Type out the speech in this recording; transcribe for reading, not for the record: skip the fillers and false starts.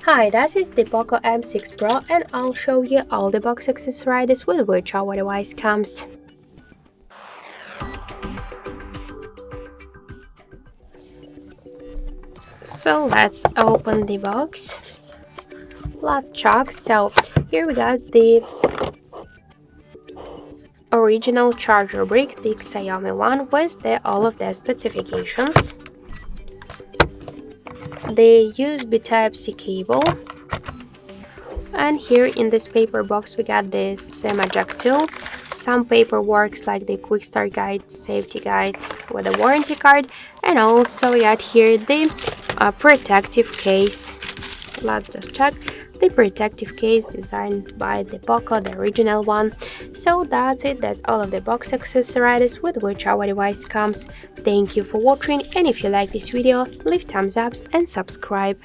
Hi, this is the POCO M6 Pro and I'll show you all the box accessories with which our device comes. So let's open the box. Let's check. So here we got the original charger brick, the Xiaomi one, with all of the specifications. The USB Type-C cable. And here in this paper box we got this SIM jack tool, some paperwork like the quick start guide, safety guide with a warranty card, and also we got here the protective case. Let's just check. The protective case designed by the POCO, the original one. So that's it, that's all of the box accessories with which our device comes. Thank you for watching, and if you like this video, leave thumbs up and subscribe.